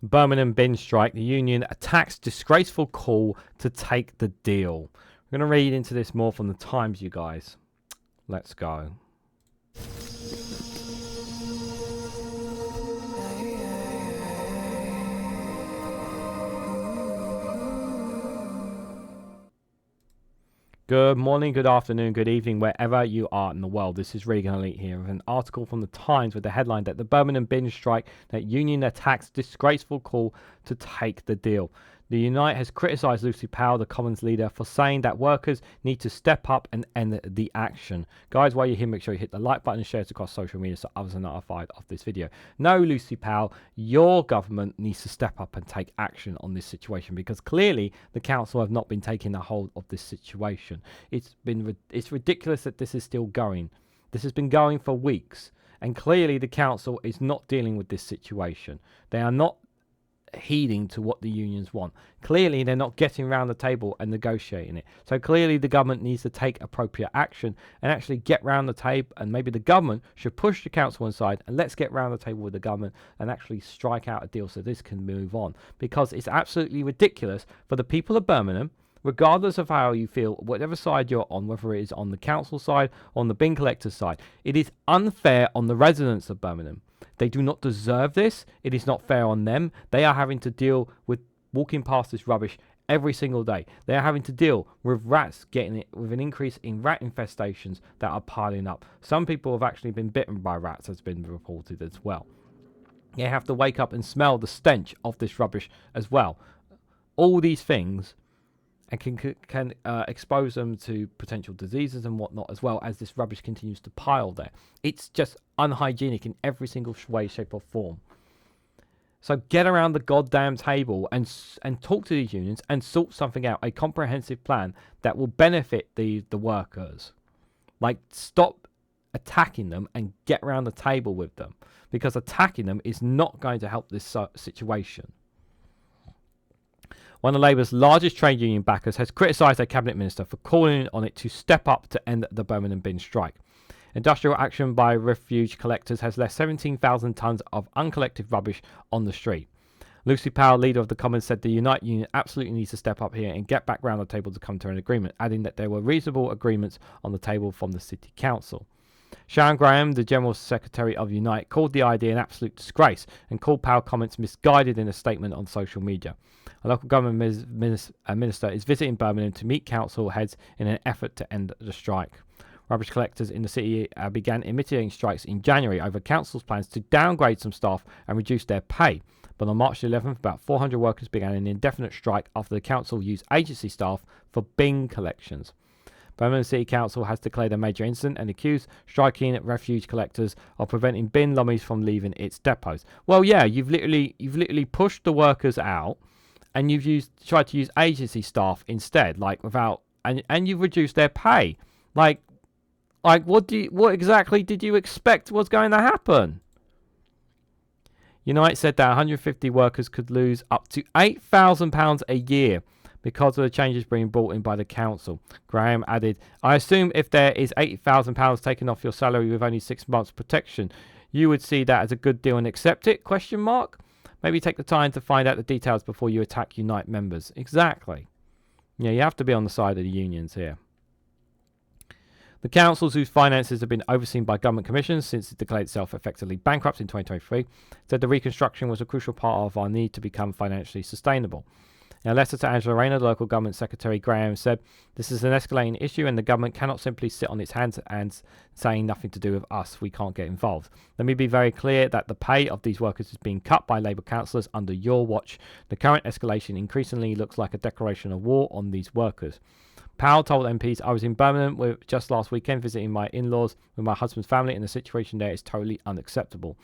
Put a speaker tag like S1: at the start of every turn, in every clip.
S1: Birmingham bin strike. The union attacks disgraceful call to take the deal. We're going to read into this more from the Times, you guys. Let's go. Good morning, good afternoon, good evening, wherever you are in the world. This is Reganelite here with an article from the Times with the headline that the Birmingham bin strike, that union attacks disgraceful call to take the deal. The Unite has criticised Lucy Powell, the Commons leader, for saying that workers need to step up and end the action. Guys, while you're here, make sure you hit the like button and share it across social media so others are notified of this video. No, Lucy Powell, your government needs to step up and take action on this situation, because clearly the council have not been taking a hold of this situation. It's ridiculous that this is still going. This has been going for weeks, and clearly the council is not dealing with this situation. They are not heeding to what the unions want. Clearly they're not getting around the table and negotiating it. So clearly the government needs to take appropriate action and actually get round the table, and maybe the government should push the council inside and let's get round the table with the government and actually strike out a deal so this can move on, because it's absolutely ridiculous for the people of Birmingham, regardless of how you feel, whatever side you're on, whether it is on the council side or on the bin collector side. It is unfair on the residents of Birmingham. They do not deserve this. It is not fair on them. They are having to deal with walking past this rubbish every single day. They are having to deal with rats, getting it with an increase in rat infestations that are piling up. Some people have actually been bitten by rats, has been reported as well. They have to wake up and smell the stench of this rubbish as well. All these things and can expose them to potential diseases and whatnot, as well as this rubbish continues to pile there. It's just unhygienic in every single way, shape or form. So get around the goddamn table and talk to these unions and sort something out, a comprehensive plan that will benefit the workers. Like, stop attacking them and get around the table with them, because attacking them is not going to help this situation. One of Labour's largest trade union backers has criticised their cabinet minister for calling on it to step up to end the Birmingham bin strike. Industrial action by refuge collectors has left 17,000 tonnes of uncollected rubbish on the street. Lucy Powell, leader of the Commons, said the Unite union absolutely needs to step up here and get back round the table to come to an agreement, adding that there were reasonable agreements on the table from the City Council. Sharon Graham, the General Secretary of Unite, called the idea an absolute disgrace and called Powell comments misguided in a statement on social media. A local government minister is visiting Birmingham to meet council heads in an effort to end the strike. Rubbish collectors in the city began initiating strikes in January over council's plans to downgrade some staff and reduce their pay. But on March 11th, about 400 workers began an indefinite strike after the council used agency staff for bin collections. Birmingham City Council has declared a major incident and accused striking refuge collectors of preventing bin lorries from leaving its depots. Well, yeah, you've literally pushed the workers out, and you've tried to use agency staff instead, like without, and you've reduced their pay. Like what exactly did you expect was going to happen? Unite said that 150 workers could lose up to £8,000 a year because of the changes being brought in by the council. Graham added, I assume if there is £80,000 taken off your salary with only 6 months protection, you would see that as a good deal and accept it? ? Maybe take the time to find out the details before you attack Unite members. Exactly. Yeah, you have to be on the side of the unions here. The councils, whose finances have been overseen by government commissions since it declared itself effectively bankrupt in 2023, said the reconstruction was a crucial part of our need to become financially sustainable. In a letter to Angela Rayner, the local government secretary, Graham said, this is an escalating issue and the government cannot simply sit on its hands and saying nothing to do with us, we can't get involved. Let me be very clear that the pay of these workers is being cut by Labour councillors under your watch. The current escalation increasingly looks like a declaration of war on these workers. Powell told MPs, I was in Birmingham just last weekend visiting my in-laws with my husband's family, and the situation there is totally unacceptable.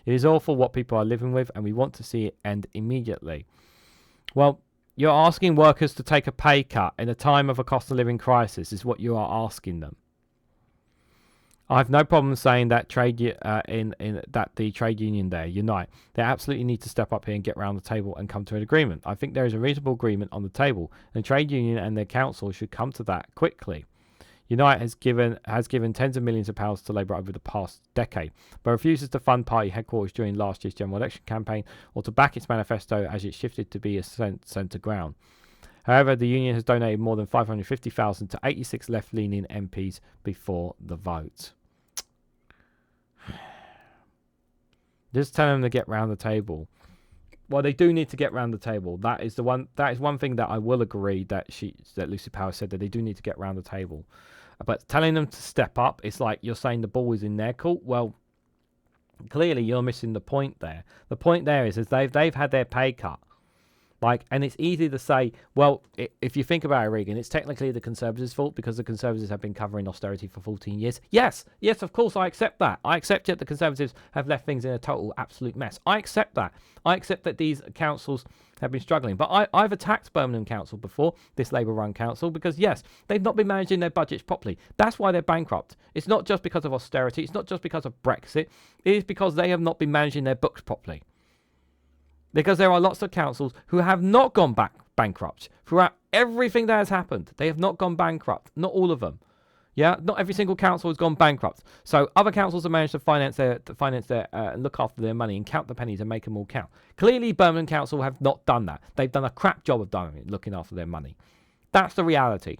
S1: It is awful what people are living with and we want to see it end immediately. Well, you're asking workers to take a pay cut in a time of a cost of living crisis is what you are asking them. I have no problem saying that the trade union there, Unite, they absolutely need to step up here and get round the table and come to an agreement. I think there is a reasonable agreement on the table, and the trade union and their council should come to that quickly. Unite has given tens of millions of pounds to Labour over the past decade, but refuses to fund party headquarters during last year's general election campaign or to back its manifesto as it shifted to be a centre ground. However, the union has donated more than $550,000 to 86 left-leaning MPs before the vote. Just telling them to get round the table. Well, they do need to get round the table. That is one thing that I will agree that Lucy Powell said, that they do need to get round the table. But telling them to step up, it's like you're saying the ball is in their court. Well, clearly you're missing the point there. The point there is they've had their pay cut. And it's easy to say, well, if you think about it, Regan, it's technically the Conservatives' fault because the Conservatives have been covering austerity for 14 years. Yes, of course, I accept that. I accept that the Conservatives have left things in a total, absolute mess. I accept that. I accept that these councils have been struggling. But I've attacked Birmingham Council before, this Labour-run council, because, yes, they've not been managing their budgets properly. That's why they're bankrupt. It's not just because of austerity. It's not just because of Brexit. It is because they have not been managing their books properly. Because there are lots of councils who have not gone bankrupt throughout everything that has happened. They have not gone bankrupt. Not all of them. Yeah, not every single council has gone bankrupt. So other councils have managed to finance their and look after their money and count the pennies and make them all count. Clearly, Birmingham Council have not done that. They've done a crap job of looking after their money. That's the reality.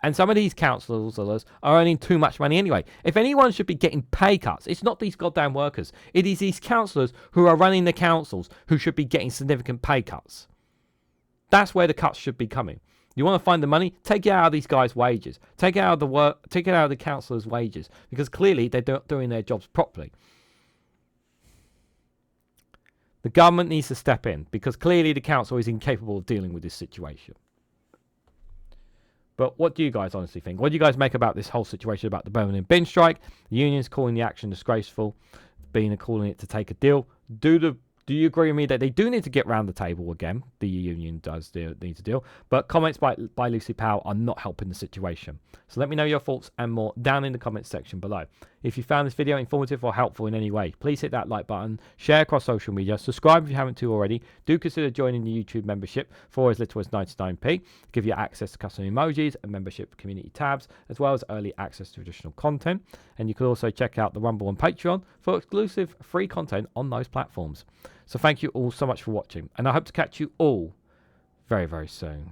S1: And some of these councillors are earning too much money anyway. If anyone should be getting pay cuts, it's not these goddamn workers. It is these councillors who are running the councils who should be getting significant pay cuts. That's where the cuts should be coming. You want to find the money? Take it out of these guys' wages. Take it out of the work. Take it out of the councillors' wages, because clearly they're not doing their jobs properly. The government needs to step in because clearly the council is incapable of dealing with this situation. But what do you guys honestly think? What do you guys make about this whole situation about the Birmingham bin strike? The union's calling the action disgraceful, calling it to take a deal. Do you agree with me that they do need to get round the table again? The union does need to deal. But comments by Lucy Powell are not helping the situation. So let me know your thoughts and more down in the comments section below. If you found this video informative or helpful in any way, please hit that like button, share across social media, subscribe if you haven't already. Do consider joining the YouTube membership for as little as 99p. Give you access to custom emojis and membership community tabs, as well as early access to additional content. And you can also check out the Rumble and Patreon for exclusive free content on those platforms. So thank you all so much for watching, and I hope to catch you all very, very soon.